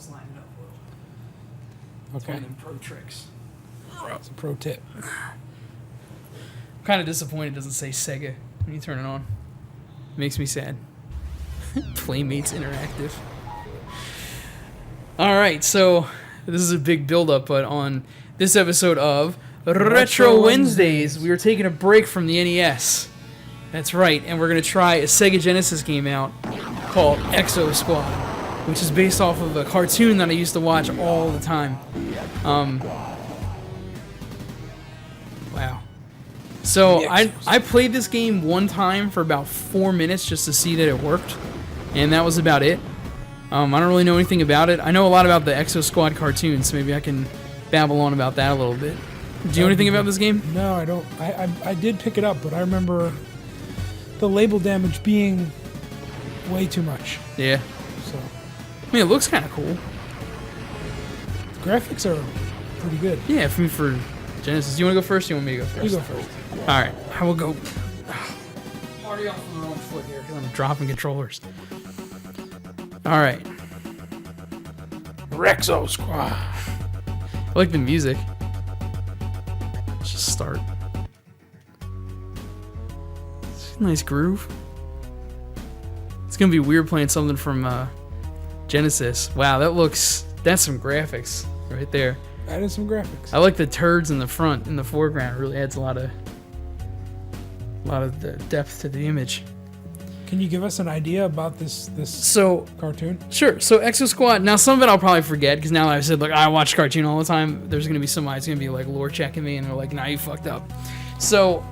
let's line it up a little. Okay. One of them pro tricks. It's a pro tip. I'm kind of disappointed it doesn't say Sega when you turn it on. Makes me sad. Playmates Interactive. Alright, so this is a big build-up, but on this episode of Retro Wednesdays, we were taking a break from the NES. That's right, and we're going to try a SEGA Genesis game out called Exo Squad, which is based off of a cartoon that I used to watch all the time. Wow. So I played this game one time for about 4 minutes just to see that it worked, and that was about it. I don't really know anything about it. I know a lot about the Exo Squad cartoons, so maybe I can babble on about that a little bit. Do you know anything about this game? No, I don't. I did pick it up, but I remember the label damage being way too much. Yeah. So I mean, it looks kind of cool. the graphics are pretty good. Yeah, for Genesis. Do you want to go first or do you want me to go first? You go first. Alright, I will go. Party off on the wrong foot here because I'm dropping controllers. Alright. Exo Squad. I like the music. Let's just start. It's a nice groove. It's gonna be weird playing something from Genesis. Wow, that's some graphics right there. That is some graphics. I like the turds in the front, in the foreground. It really adds a lot of the depth to the image. Can you give us an idea about this cartoon? Sure. So Exo Squad. Now some of it I'll probably forget because now that I've said like I watch cartoon all the time. There's gonna be somebody's gonna be like lore checking me and they're like, nah, you fucked up. So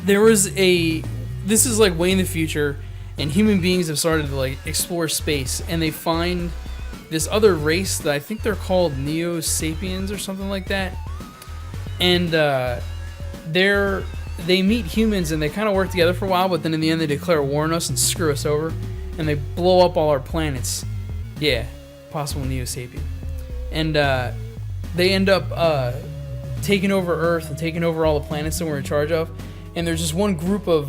there was this is like way in the future, and human beings have started to like explore space, and they find this other race that I think they're called Neo Sapiens or something like that, and they meet humans and they kind of work together for a while, but then in the end they declare war on us and screw us over, and they blow up all our planets. Yeah, possible Neo Sapien, and they end up taking over Earth and taking over all the planets that we're in charge of. And there's just one group of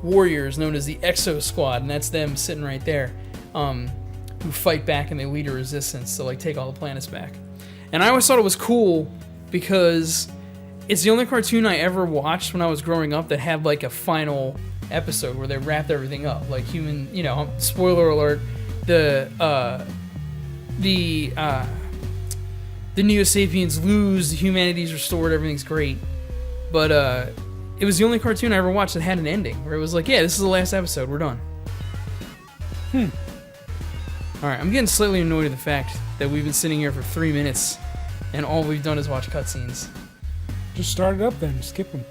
warriors known as the Exo Squad, and that's them sitting right there, who fight back and they lead a resistance to like take all the planets back. And I always thought it was cool because it's the only cartoon I ever watched when I was growing up that had like a final episode where they wrapped everything up. Like spoiler alert, the Neo Sapiens lose, humanity's restored, everything's great. But it was the only cartoon I ever watched that had an ending where it was like, yeah, this is the last episode, we're done. Alright, I'm getting slightly annoyed at the fact that we've been sitting here for 3 minutes and all we've done is watch cutscenes. Just start it up then, skip them.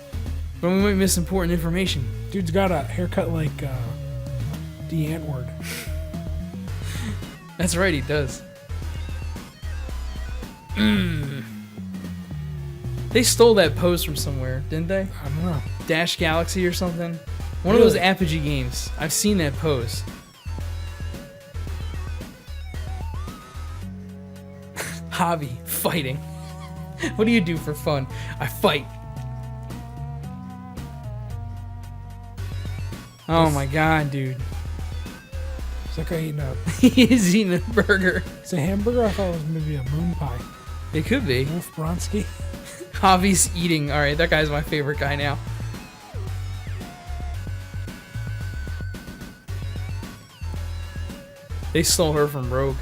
But we might miss important information. Dude's got a haircut like the Ant-Word. That's right, he does. They stole that pose from somewhere, didn't they? I don't know. Dash Galaxy or something? One of those Apogee games. I've seen that pose. Hobby, fighting. What do you do for fun? I fight. Oh my god, dude. It's like eating a... He is eating a burger. It's a hamburger? I thought it was maybe a moon pie. It could be. Wolf Bronsky. Javi's eating. Alright, that guy's my favorite guy now. They stole her from Rogue.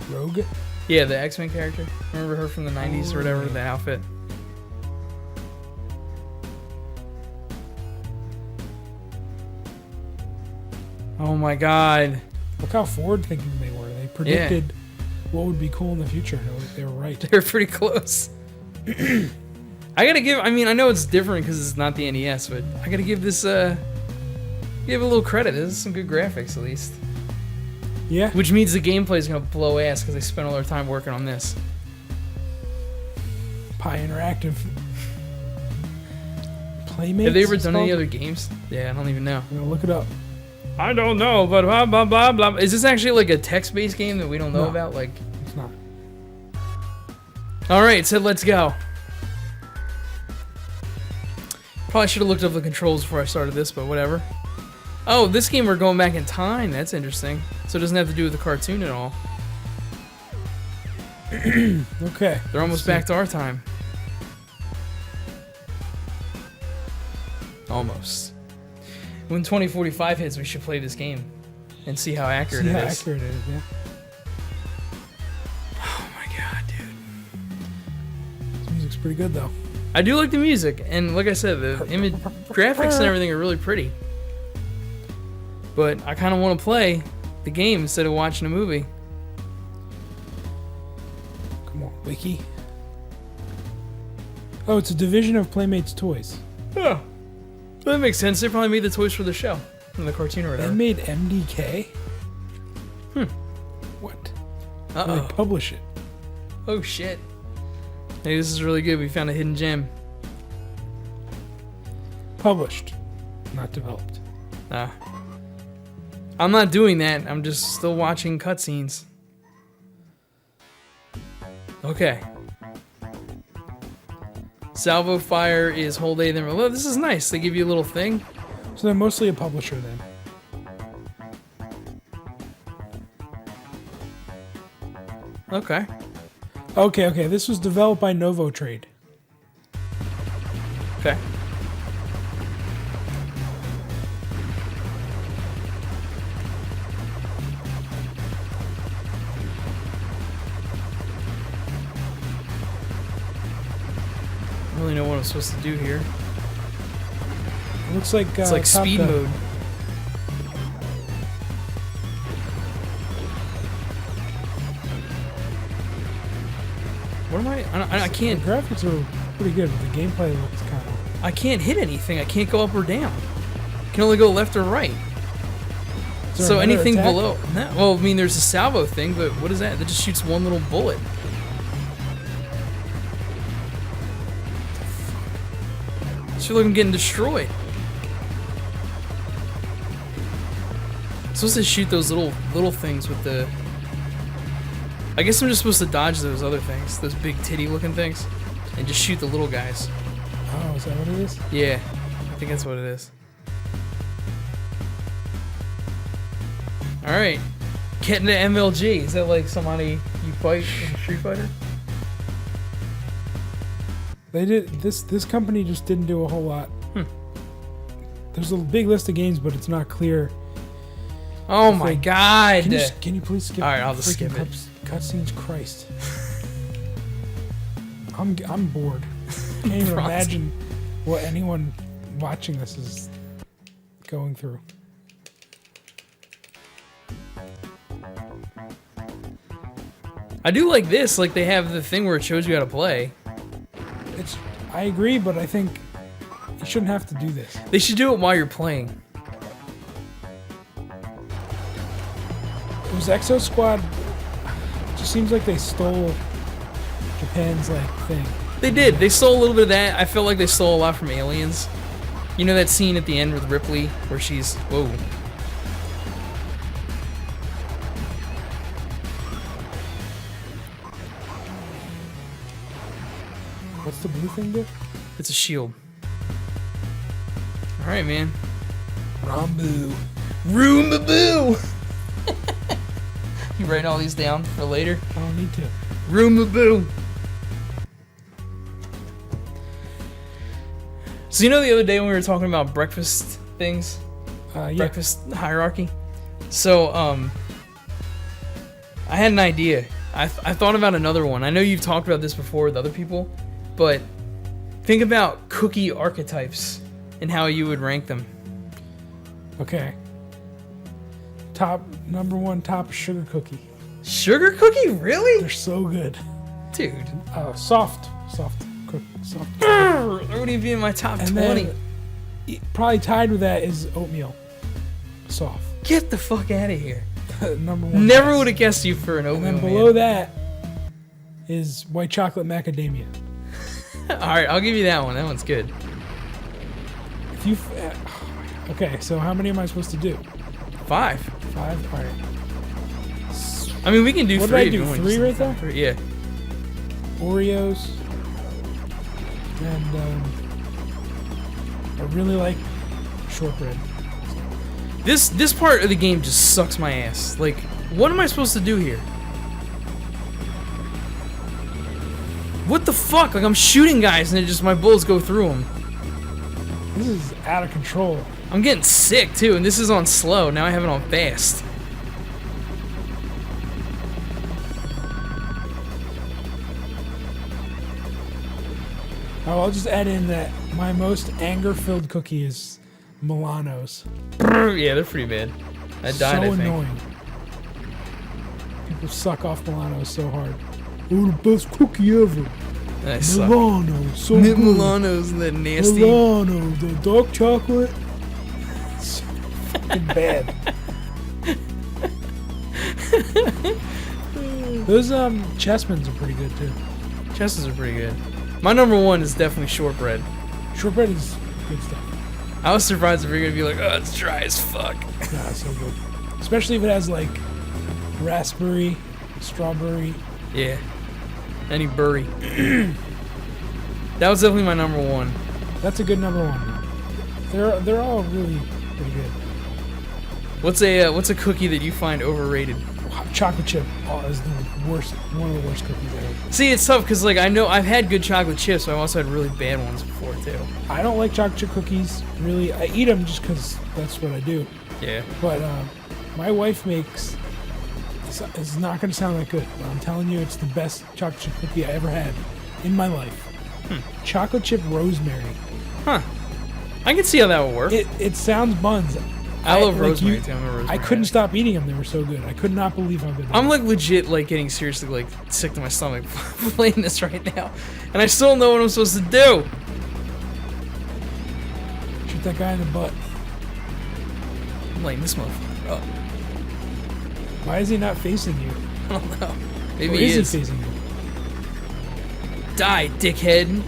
Rogue? Yeah, the X-Men character. Remember her from the 90s or whatever, the outfit. Oh my god. Look how forward-thinking they were. They predicted what would be cool in the future. They were right. They were pretty close. I gotta give, I mean, I know it's different because it's not the NES, but I gotta give this, give it a little credit. This is some good graphics, at least. Yeah. Which means the gameplay is gonna blow ass because they spent all their time working on this. Pi Interactive. Playmates? Have they ever done any other games? Yeah, I don't even know. I'm gonna look it up. I don't know, but blah, blah, blah, blah. Is this actually like a text-based game that we don't know about? Like, it's not. Alright, so let's go. Probably should have looked up the controls before I started this, but whatever. Oh, this game we're going back in time. That's interesting. So it doesn't have to do with the cartoon at all. Okay. They're almost back to our time. Almost. When 2045 hits, we should play this game and see how accurate it is. Accurate it is, yeah. Oh my god, dude. This music's pretty good, though. I do like the music, and like I said, the graphics and everything are really pretty. But I kind of want to play the game instead of watching a movie. Come on, Wiki. Oh, it's a division of Playmates Toys. Yeah. That makes sense. They probably made the toys for the show, from the cartoon or whatever. They made MDK? What? Uh-oh. They publish it. Oh, shit. Hey, this is really good. We found a hidden gem. Published, not developed. I'm not doing that. I'm just still watching cutscenes. Okay. Salvo Fire is whole day. Then oh, this is nice. They give you a little thing. So they're mostly a publisher then. Okay. Okay. This was developed by Novo Trade. Okay. I don't really know what I'm supposed to do here. It looks like It's like Top speed Gun. mode. What am I can't. The graphics are pretty good, but the gameplay looks kind of. I can't hit anything. I can't go up or down. I can only go left or right. So anything below. No, well, I mean, there's a salvo thing, but what is that? That just shoots one little bullet. I feel like I'm getting destroyed. I'm supposed to shoot those little things with the. I guess I'm just supposed to dodge those other things, those big titty looking things, and just shoot the little guys. Oh, is that what it is? Yeah, I think that's what it is. Alright. Getting to MLG. Is that like somebody you fight in Street Fighter? They did this company just didn't do a whole lot. There's a big list of games, but it's not clear. Oh my god! Can you please skip? Alright, I'll just skip it. Cutscenes, Christ. I'm bored. Can't even imagine what anyone watching this is going through. I do like this. Like they have the thing where it shows you how to play. I agree, but I think you shouldn't have to do this. They should do it while you're playing. It was Exo Squad. It just seems like they stole Japan's thing. They did. They stole a little bit of that. I felt like they stole a lot from Aliens. You know that scene at the end with Ripley where she's whoa. What's the blue thing do? It's a shield. All right, man. Rambu. Roomaboo. You writing all these down for later? I don't need to. Roomaboo. So you know the other day when we were talking about breakfast things, Yeah. breakfast hierarchy. So I had an idea. I thought about another one. I know you've talked about this before with other people, but think about cookie archetypes and how you would rank them. Okay. Number one top sugar cookie. Sugar cookie, really? They're so good. Dude. Soft. That wouldn't even be in my top 20. Then, probably tied with that is oatmeal. Soft. Get the fuck out of here. Number one. Never would have guessed you for an And oatmeal then man. below that is white chocolate macadamia. Alright, I'll give you that one. That one's good. If you. Okay, so how many am I supposed to do? 5. 5? Alright. I mean, we can do What 3. did I if you do? want. 3 right there? 3, yeah. Oreos. And I really like shortbread. This part of the game just sucks my ass. Like, what am I supposed to do here? What the fuck? Like, I'm shooting guys and it just, my bullets go through them. This is out of control. I'm getting sick too, and this is on slow. Now I have it on fast. Oh, I'll just add in that my most anger-filled cookie is Milano's. Yeah, they're pretty bad. I died, So I think. annoying. People suck off Milano's so hard. Oh, the best cookie ever. And I suck. Milano, so Mint good. Milano's and that nasty. Milano, the dark chocolate. So fucking bad. Those chessmans are pretty good too. Chesses are pretty good. My number one is definitely shortbread. Shortbread is good stuff. I was surprised if you're gonna be like, oh, it's dry as fuck. Nah, it's so good. Especially if it has like raspberry, strawberry. Yeah. Any burry. That was definitely my number one. That's a good number one. They're all really pretty good. What's a cookie that you find overrated? Chocolate chip is the worst, one of the worst cookies ever. See, it's tough because like I know I've had good chocolate chips, but I've also had really bad ones before too. I don't like chocolate chip cookies, really. I eat them just because that's what I do. Yeah. But my wife makes, it's not going to sound that good, but I'm telling you, it's the best chocolate chip cookie I ever had in my life. Chocolate chip rosemary. Huh. I can see how that would work. It sounds buns. I love like rosemary too. I'm a rosemary I couldn't guy. stop eating them. They were so good. I could not believe how good they I'm were. like legit like getting seriously like sick to my stomach playing this right now, and I still don't know what I'm supposed to do. Shoot that guy in the butt. I'm laying this motherfucker up. Why is he not facing you? I don't know. Or Maybe he is is. he facing you? Die, dickhead.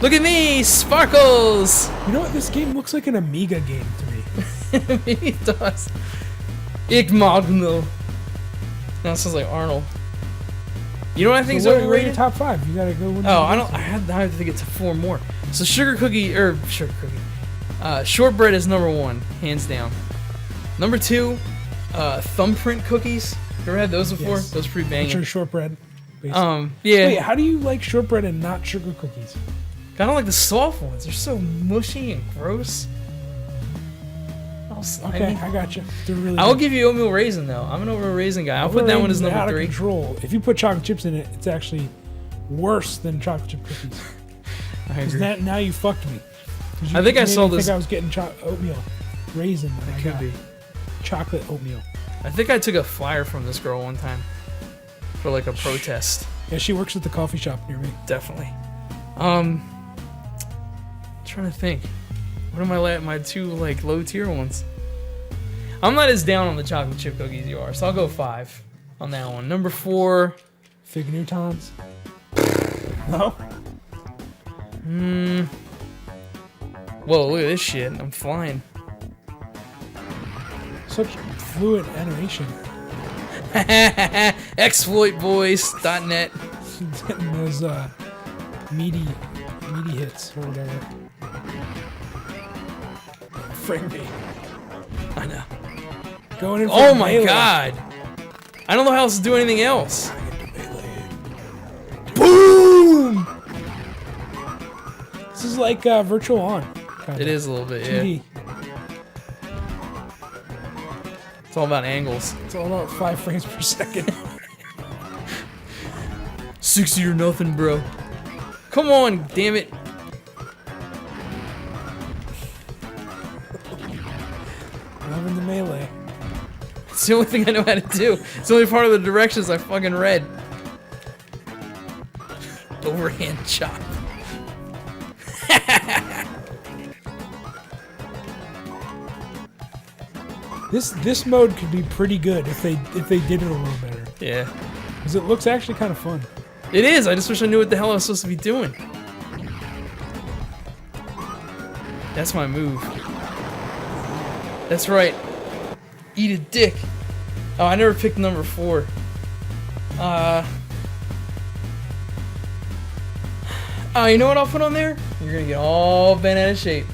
Look at me, sparkles. You know what? This game looks like an Amiga game to me. Maybe it does. Ich mag no. Now it sounds like Arnold. You know what I think is So what are your overrated? top 5? You gotta go. Oh, I don't. I have to get to 4 more. So sugar cookie. Shortbread is number 1, hands down. Number 2, thumbprint cookies. You ever had those before? Yes. Those are pretty Which are banging. shortbread. Basically. Yeah. Wait, how do you like shortbread and not sugar cookies? Kind of like the soft ones. They're so mushy and gross. All slimy. Okay, I got you. They're really. I will good. give you oatmeal raisin though. I'm an oatmeal raisin guy. I'll put that one as They're number out 3. of control. If you put chocolate chips in it, it's actually worse than chocolate chip cookies. I Because agree. now you fucked me. 'Cause you I think I made saw me this- think I was getting oatmeal raisin. and I It could got be. chocolate oatmeal. I think I took a flyer from this girl one time for like a protest. Yeah, she works at the coffee shop near me. Definitely. Trying to think. What are my 2 like low tier ones? I'm not as down on the chocolate chip cookies you are, so I'll go 5 on that one. Number 4. Fig Newtons. No. Whoa, look at this shit. I'm flying. Such fluid animation. Exploitboys.net. She's getting those meaty hits or whatever. Frame rate. I know. Going in for Oh a my melee. god. I don't know how else to do anything else. Boom! This is like Virtual On. It is a little bit, yeah. 2D. It's all about angles. It's all about 5 frames per second. 60 or nothing, bro. Come on, damn it. Loving the melee. It's the only thing I know how to do. It's the only part of the directions I fucking read. Overhand chop. This mode could be pretty good if they did it a little better. Yeah. Because it looks actually kind of fun. It is. I just wish I knew what the hell I was supposed to be doing. That's my move. That's right. Eat a dick. Oh, I never picked number 4. Oh, you know what I'll put on there? You're gonna get all bent out of shape.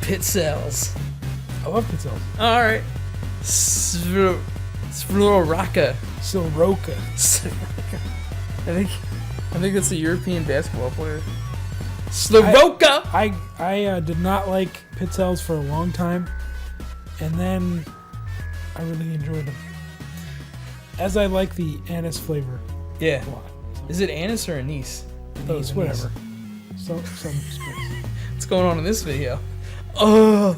Pit cells. I love pizzelles. Alright. Svroraka. Soroka. I think that's a European basketball player. Soroka. I did not like pizzelles for a long time, and then I really enjoyed them. As I like the anise flavor. Yeah. A lot. Is it anise or anise? Anise, whatever. Some spice. What's going on in this video? Oh.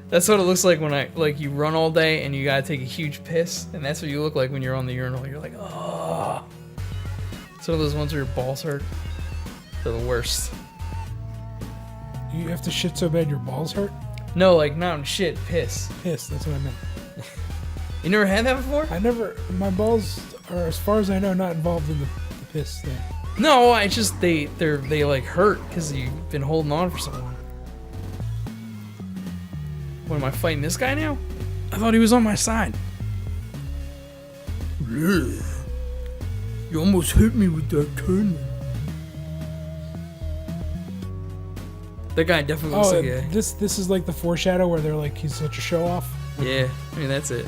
That's what it looks like when you run all day and you gotta take a huge piss, and that's what you look like when you're on the urinal. You're like, oh. It's one of those ones where your balls hurt. They're the worst. You have to shit so bad your balls hurt? No, like not shit, piss. Piss, that's what I meant. You never had that before? My balls are, as far as I know, not involved in the piss thing. No, I just they like hurt because you've been holding on for so long. What, am I fighting this guy now? I thought he was on my side. You almost hit me with that cannon. That guy definitely looks like a... This is like the foreshadow where they're like, he's such a show off. Yeah, I mean, that's it.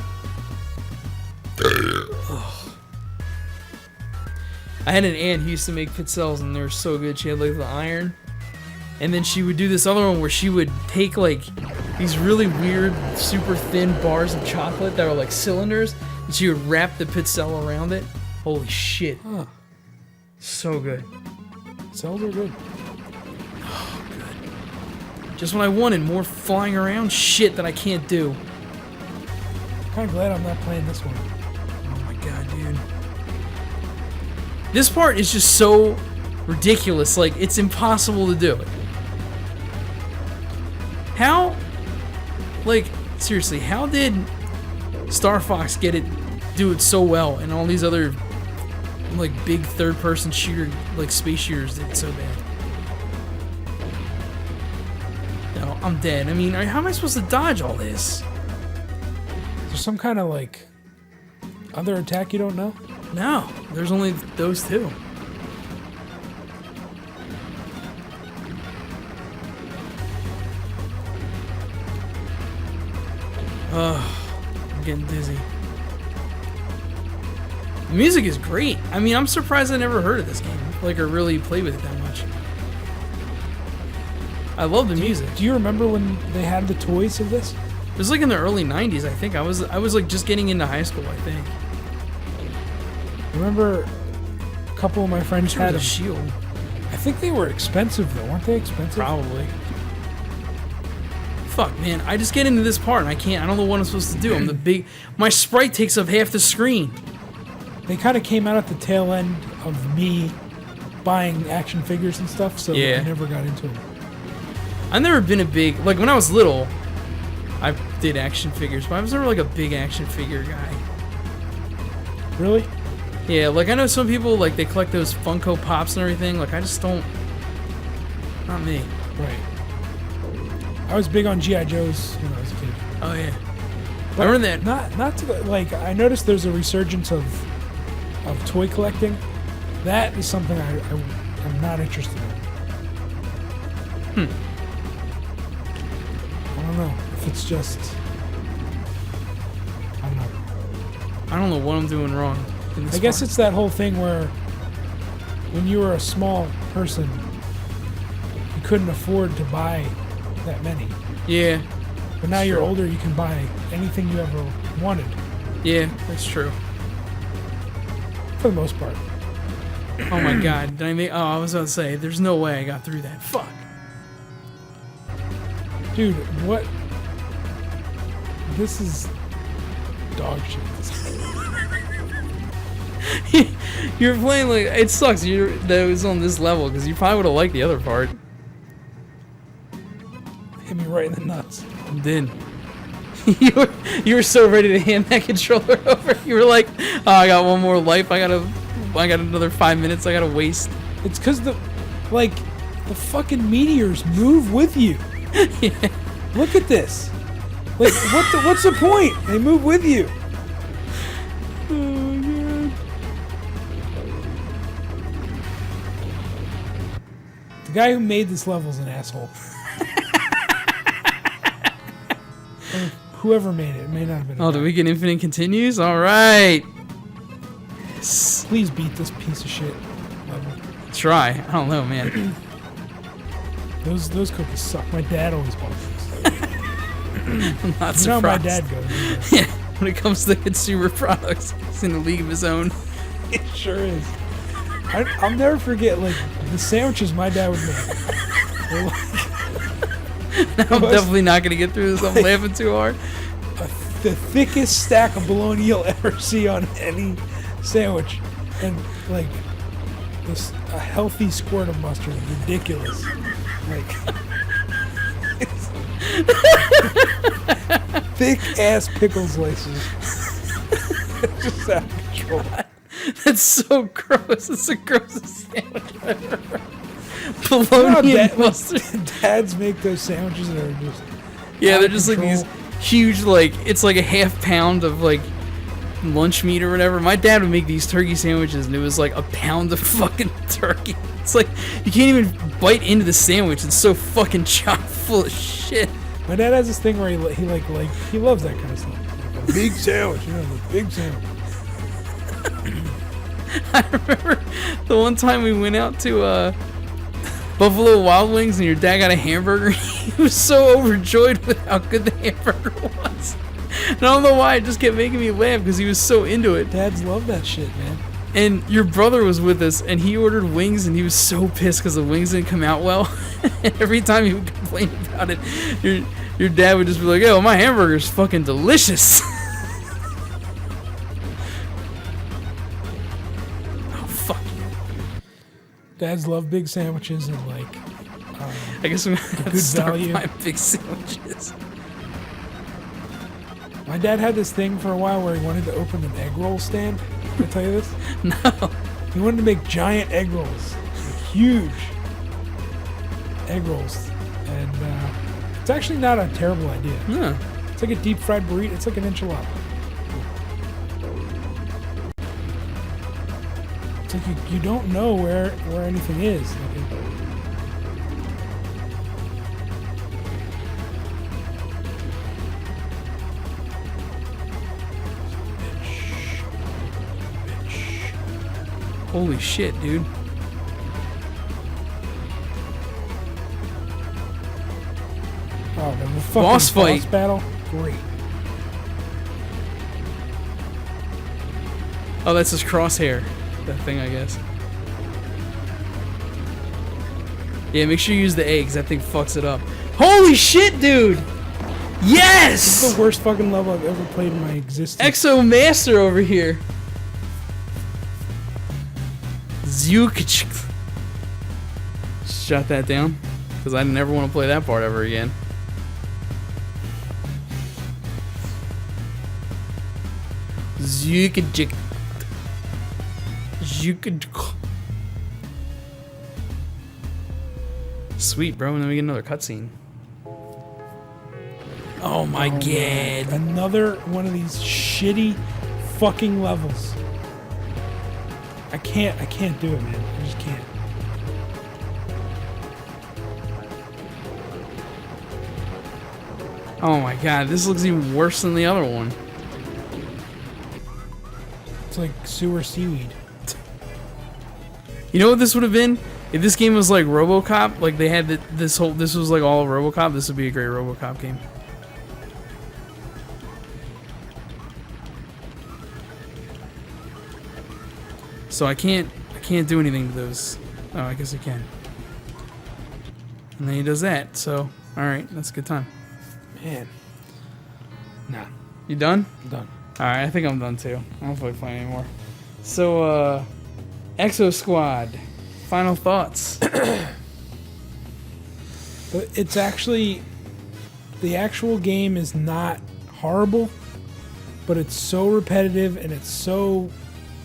I had an aunt who used to make pizzelles, and they were so good. She had like the iron, and then she would do this other one where she would take like these really weird, super thin bars of chocolate that were like cylinders, and she would wrap the pizzelle around it. Holy shit. Huh. So good. Pizzelles are good. Oh, good. Just when I wanted more flying around shit that I can't do. I'm kind of glad I'm not playing this one. Oh my god, dude. This part is just so ridiculous. Like, it's impossible to do it. How? Like, seriously, how did Star Fox do it so well, and all these other like big third-person shooter, like space shooters, did it so bad? No, I'm dead. I mean, how am I supposed to dodge all this? Is there some kind of like other attack you don't know? No, there's only those two. I'm getting dizzy. The music is great. I mean, I'm surprised I never heard of this game. Like, or really played with it that much. I love the music. Do you remember when they had the toys of this? It was like in the early 90s, I think. I was like just getting into high school, I think. I remember a couple of my friends had a them. shield. I think they were expensive though, weren't they expensive? Probably. Fuck, man. I just get into this part and I don't know what I'm supposed to do. My sprite takes up half the screen. They kind of came out at the tail end of me buying action figures and stuff, so yeah. I never got into them. I've never been a big, like when I was little, I did action figures, but I was never like a big action figure guy. Really? Yeah, like I know some people, like they collect those Funko Pops and everything, like I just don't, not me. Right. I was big on G.I. Joes when I was a kid. Oh yeah. But I remember that. Not to the, like, I noticed there's a resurgence of toy collecting. That is something I'm not interested in. I don't know if it's just, I don't know. I don't know what I'm doing wrong. I guess it's that whole thing where when you were a small person, you couldn't afford to buy that many. Yeah. But now you're older, you can buy anything you ever wanted. Yeah, that's true. For the most part. Oh my god, did I make... Oh, I was about to say, there's no way I got through that. Fuck. Dude, what? This is dog shit. You're playing like... It sucks that it was on this level, because you probably would have liked the other part. Hit me right in the nuts. You did. You were so ready to hand that controller over. You were like, oh, I got one more life. I got another 5 minutes I gotta waste. It's because the fucking meteors move with you. Yeah. Look at this. Like, what's the point? They move with you. Oh my god. The guy who made this level is an asshole. whoever made it. It may not have been. Oh, the Weekend Infinite continues? Alright. Please beat this piece of shit level. Try. I don't know, man. Those cookies suck. My dad always bought those. I'm not surprised. You know how my dad goes. Yeah, when it comes to consumer products, he's in a league of his own. It sure is. I'll never forget, like, the sandwiches my dad would make. They're like, I'm definitely not going to get through this. I'm laughing too hard. The thickest stack of bologna you'll ever see on any sandwich. And, like, a healthy squirt of mustard. Ridiculous. Like, thick ass pickle slices. It's just out of control. That's so gross. It's the grossest sandwich I've ever heard. Bologna and mustard. Dads make those sandwiches that are just they're just control. Like these huge, like, it's like a half pound of like lunch meat or whatever. My dad would make these turkey sandwiches and it was like a pound of fucking turkey. It's like you can't even bite into the sandwich. It's so fucking chock full of shit. My dad has this thing where he loves that kind of stuff. Like a big sandwich, the big sandwich. I remember the one time we went out to Buffalo Wild Wings and your dad got a hamburger. He was so overjoyed with how good the hamburger was. And I don't know why, it just kept making me laugh because he was so into it. Dads love that shit, man. And your brother was with us and he ordered wings and he was so pissed because the wings didn't come out well. And every time he would complain about it, your dad would just be like, "Oh, my hamburger's fucking delicious." Dads love big sandwiches and like I guess I'm gonna have to start value. buying big sandwiches. My dad had this thing for a while where he wanted to open an egg roll stand. Did I tell you this? No. He wanted to make giant egg rolls, like huge egg rolls, and it's actually not a terrible idea. No. It's like a deep fried burrito. It's like an enchilada. It's like you don't know where anything is. Holy shit, dude. Oh, the fucking boss fight. Boss battle? Great. Oh, that's his crosshair. That thing, I guess. Yeah, make sure you use the eggs. That thing fucks it up. Holy shit, dude! Yes! This is the worst fucking level I've ever played in my existence. Exo Master over here. Zyuk. Shut that down. Because I never want to play that part ever again. Zyuk. Sweet, bro, and then we get another cutscene. Oh my god. Another one of these shitty fucking levels. I can't do it, man. I just can't. Oh my god, this looks even worse than the other one. It's like sewer seaweed. You know what this would have been? If this game was like RoboCop, like they had this was like all of RoboCop, this would be a great RoboCop game. So I can't do anything to those. Oh, I guess I can. And then he does that, so alright, that's a good time. Man. Nah. You done? I'm done. Alright, I think I'm done too. I don't feel like playing anymore. So, Exo Squad. Final thoughts. But it's actually... The actual game is not horrible, but it's so repetitive and it's so...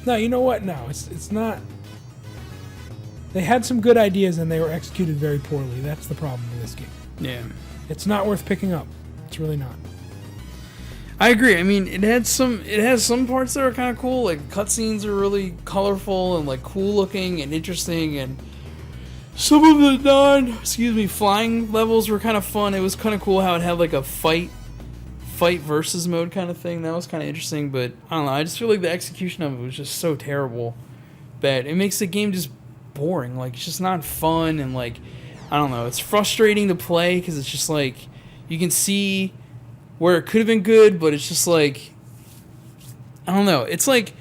No, you know what? No, it's not... They had some good ideas and they were executed very poorly. That's the problem with this game. Yeah. It's not worth picking up. It's really not. I agree. I mean, it has some parts that are kind of cool. Like cutscenes are really colorful and like cool looking and interesting, and some of the flying levels were kind of fun. It was kind of cool how it had like a fight fight versus mode kind of thing. That was kind of interesting, but I don't know. I just feel like the execution of it was just so terrible that it makes the game just boring. Like, it's just not fun, and like, I don't know. It's frustrating to play because it's just like you can see where it could have been good, but it's just like, I don't know. It's like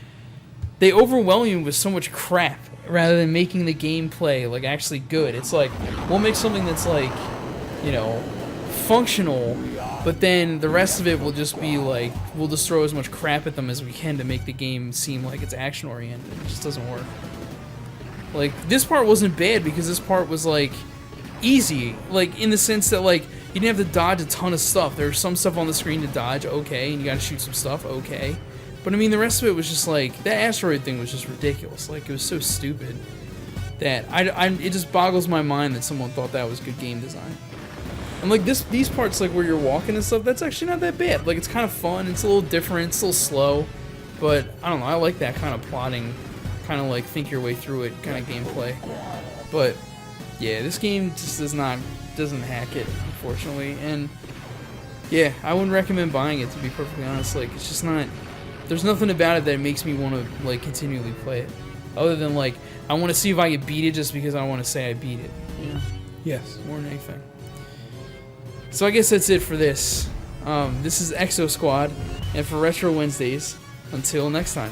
they overwhelm you with so much crap rather than making the gameplay like actually good. It's like, we'll make something that's like, you know, functional, but then the rest of it will just be like, we'll just throw as much crap at them as we can to make the game seem like it's action oriented. It just doesn't work. Like, this part wasn't bad because this part was like easy, like in the sense that like you didn't have to dodge a ton of stuff. There's some stuff on the screen to dodge, okay, and you gotta shoot some stuff, okay. But I mean, the rest of it was just like, that asteroid thing was just ridiculous. Like, it was so stupid that it just boggles my mind that someone thought that was good game design. And like these parts, like where you're walking and stuff, that's actually not that bad. Like, it's kind of fun. It's a little different. It's a little slow, but I don't know. I like that kind of plotting, kind of like think your way through it kind of gameplay. But yeah, this game just doesn't hack it, unfortunately. And yeah, I wouldn't recommend buying it, to be perfectly honest. Like, it's just not. There's nothing about it that makes me want to like continually play it, other than like I want to see if I can beat it just because I want to say I beat it. You know? Yes. More than anything. So I guess that's it for this. This is Exo Squad, and for Retro Wednesdays. Until next time.